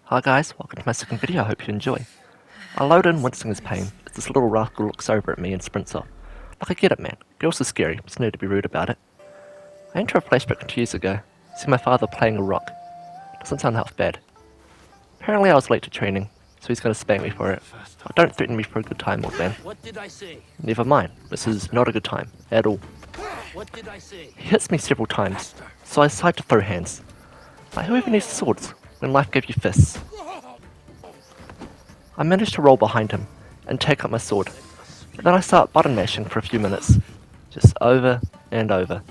Hi guys, welcome to my second video, I hope you enjoy. I load in wincing his pain as this little rascal looks over at me and sprints off. Like I get it man, girls are scary, there's no need to be rude about it. I enter a flashback 2 years ago, see my father playing a rock. Doesn't sound half bad. Apparently I was late to training, so he's gonna spank me for it. But don't threaten me for a good time, old man. What did I say? Never mind, this is not a good time, at all. What did I say? He hits me several times, so I decide to throw hands. Like whoever needs swords, when life gave you fists. I manage to roll behind him, and take up my sword. And then I start button mashing for a few minutes. Just over and over.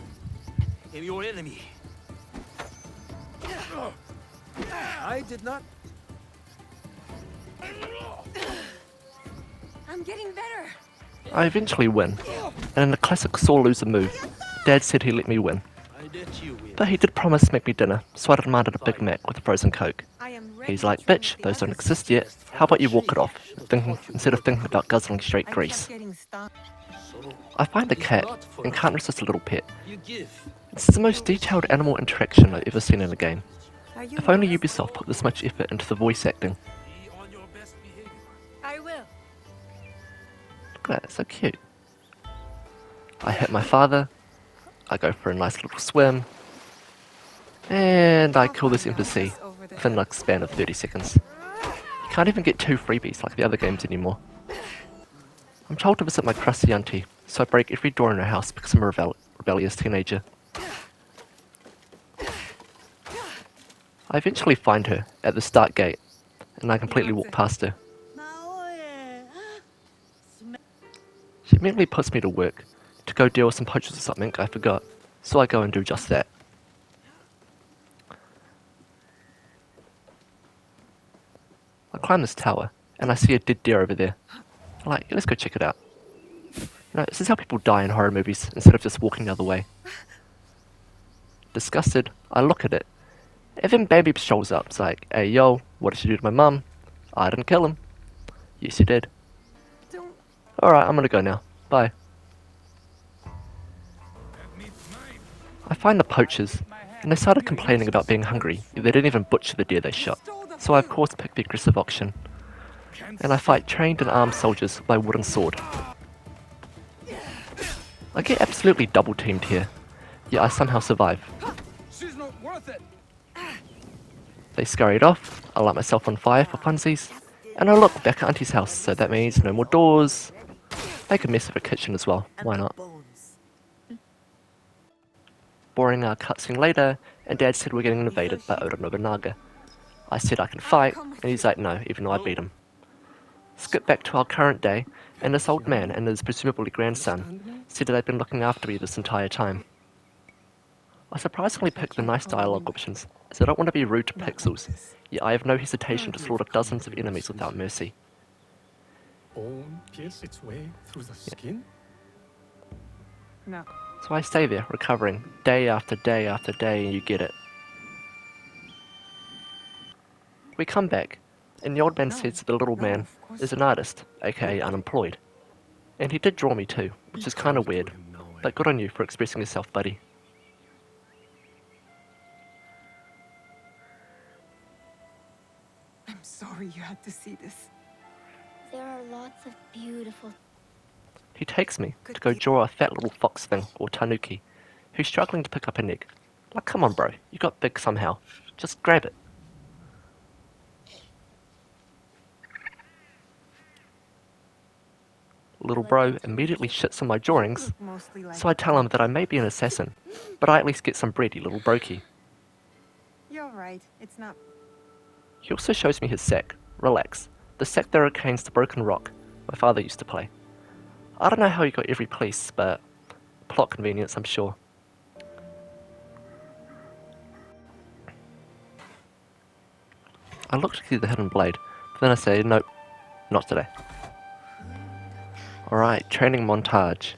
I'm your enemy. I did not. I'm getting better. I eventually win, and in the classic sore loser move, Dad said he'd let me win. I let you win. But he did promise to make me dinner, so I demanded a Big Mac with a frozen Coke. I am ready. He's like, bitch, those don't exist yet, how about you walk it off, instead of thinking about guzzling straight grease. So I find the cat, and can't resist a little pet. you give. It's the most detailed animal interaction I've ever seen in a game. If only Ubisoft put this much effort into the voice acting. Be on your best behavior. I will. Look at that, it's so cute. I hit my father, I go for a nice little swim, and I kill this NPC within like a span of 30 seconds. You can't even get 2 freebies like the other games anymore. I'm told to visit my crusty auntie, so I break every door in her house because I'm a rebellious teenager. I eventually find her at the start gate, and I completely walk past her. She immediately puts me to work, to go deal with some poachers or something I forgot, so I go and do just that. I climb this tower, and I see a dead deer over there. I'm like, let's go check it out. You know, this is how people die in horror movies, instead of just walking the other way. Disgusted, I look at it. And then Baby shows up, it's like, hey yo, what did you do to my mum? I didn't kill him. Yes you did. Don't. Alright, I'm gonna go now. Bye. I find the poachers, and they started complaining about being hungry, yet they didn't even butcher the deer they shot. So I of course pick the aggressive option. And I fight trained and armed soldiers with my wooden sword. I get absolutely double teamed here, yet I somehow survive. She's not worth it. They scurried off, I light myself on fire for funsies, and I look back at Auntie's house, so that means no more doors. Make a mess of a kitchen as well, why not? Boring cutscene later, and Dad said we're getting invaded by Oda Nobunaga. I said I can fight, and he's like no, even though I beat him. Skip back to our current day, and this old man and his presumably grandson said that they've been looking after me this entire time. I surprisingly picked the nice dialogue options, as I don't want to be rude to pixels, yet I have no hesitation to slaughter dozens of enemies without mercy. Bone pierce its way through the skin? No. So I stay there, recovering, day after day after day, and you get it. We come back, and the old man says that the little man is an artist, aka unemployed. And he did draw me too, which is kinda weird, but good on you for expressing yourself, buddy. I'm sorry you had to see this. There are lots of beautiful. He takes me to go draw a fat little fox thing, or tanuki, who's struggling to pick up an egg. Like, come on bro, you got big somehow. Just grab it. Little bro immediately shits on my drawings, Mostly like. so I tell him that I may be an assassin, but I at least get some bread, you little brokey. You're right. It's not. He also shows me his sack. Relax. The sack that contains the broken rock my father used to play. I don't know how he got every piece, but plot convenience, I'm sure. I look to see the hidden blade, but then I say, nope, not today. Alright, training montage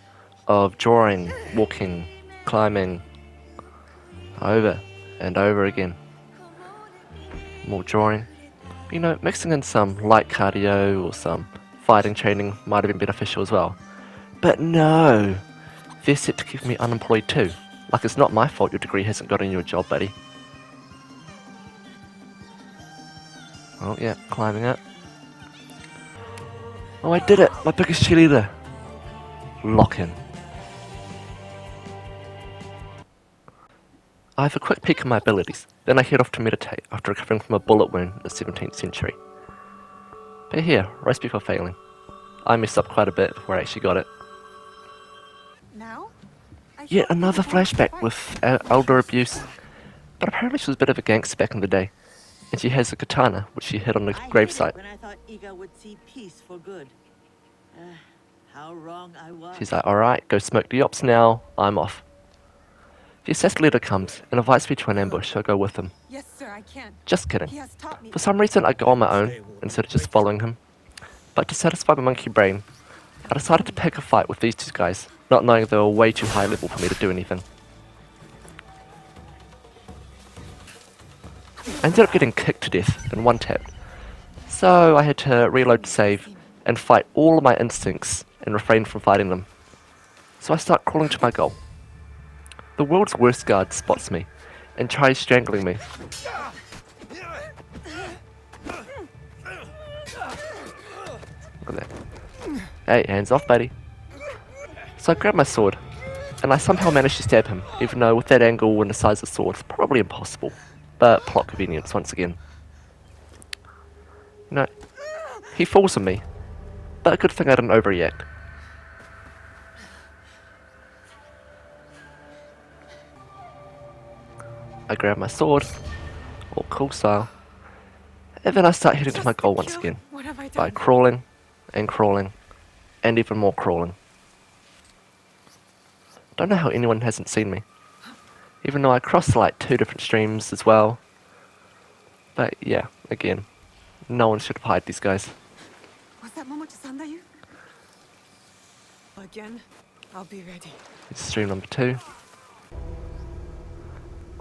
of drawing, walking, climbing, over and over again. More drawing. You know, mixing in some light cardio or some fighting training might have been beneficial as well. But no! They're set to keep me unemployed too. Like it's not my fault your degree hasn't gotten you a job, buddy. Oh yeah, climbing it. Oh, I did it! My biggest cheerleader! Lock in. I have a quick peek at my abilities, then I head off to meditate after recovering from a bullet wound in the 17th century. But here, recipe for failing. I messed up quite a bit before I actually got it. Now? I Yet thought you another were going to flashback fight. with elder abuse. But apparently she was a bit of a gangster back in the day. And she has a katana, which she hid on the I gravesite. hid it when I thought Iga would see peace for good. How wrong I was. She's like, alright, go smoke the ops now, I'm off. The assessed leader comes and invites me to an ambush, so I go with him. Yes, sir, I can. Just kidding. He has taught me. For some reason I go on my own, instead of just following him. But to satisfy my monkey brain, I decided to pick a fight with these two guys, not knowing they were way too high level for me to do anything. I ended up getting kicked to death and one-tapped, so I had to reload to save and fight all of my instincts and refrain from fighting them. So I start crawling to my goal. The world's worst guard spots me and tries strangling me. Look at that. Hey, hands off, buddy. So I grab my sword, and I somehow manage to stab him, even though with that angle and the size of the sword, it's probably impossible. But plot convenience once again. No, he falls on me, but a good thing I didn't overreact. I grab my sword, all cool style, and then I start heading to Just my goal the once kill? again, What have I by done? crawling, and even more crawling. Don't know how anyone hasn't seen me, even though I crossed like 2 different streams as well. But yeah, again, no one should have hired these guys. Was that Momochi-san that you? Again? I'll be ready. It's stream number 2.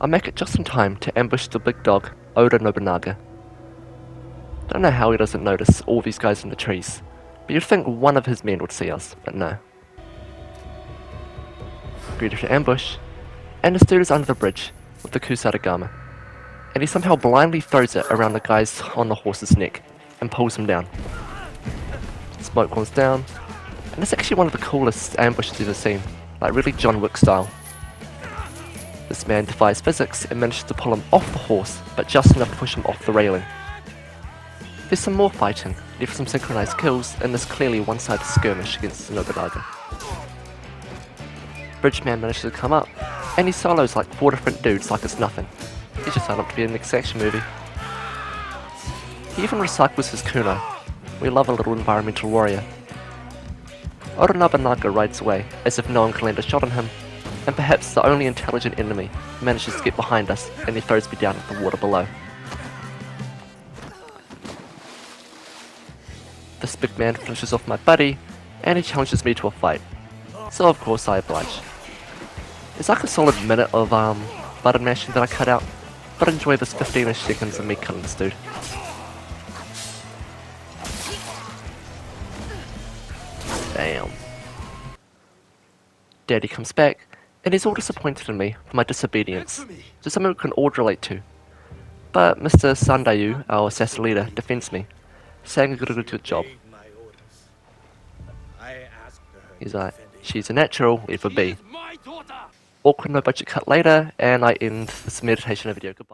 I make it just in time to ambush the big dog, Oda Nobunaga. Don't know how he doesn't notice all these guys in the trees, but you'd think one of his men would see us, but no. Ready to ambush, and this dude is under the bridge with the Kusarigama, and he somehow blindly throws it around the guys on the horse's neck and pulls him down. Smoke comes down, and it's actually one of the coolest ambushes you've ever seen, like really John Wick style. This man defies physics and manages to pull him off the horse, but just enough to push him off the railing. There's some more fighting, left some synchronized kills, and there's clearly a one-sided skirmish against Nobunaga. Bridgeman manages to come up, and he solos like 4 different dudes like it's nothing. He's just signed up to be in the next action movie. He even recycles his kuno. We love a little environmental warrior. Oda Nobunaga rides away, as if no one can land a shot on him, and perhaps the only intelligent enemy manages to get behind us, and he throws me down into the water below. This big man finishes off my buddy, and he challenges me to a fight. So of course I oblige. It's like a solid minute of button mashing that I cut out, but enjoy this 15ish seconds of me killing this dude. Damn. Daddy comes back, and he's all disappointed in me for my disobedience, to something we can all relate to. But Mr. Sandayu, our assassin leader, defends me, saying I got a good job. He's like, she's a natural, if a B. My daughter! Awkward no budget cut later, and I end this meditation video. Goodbye.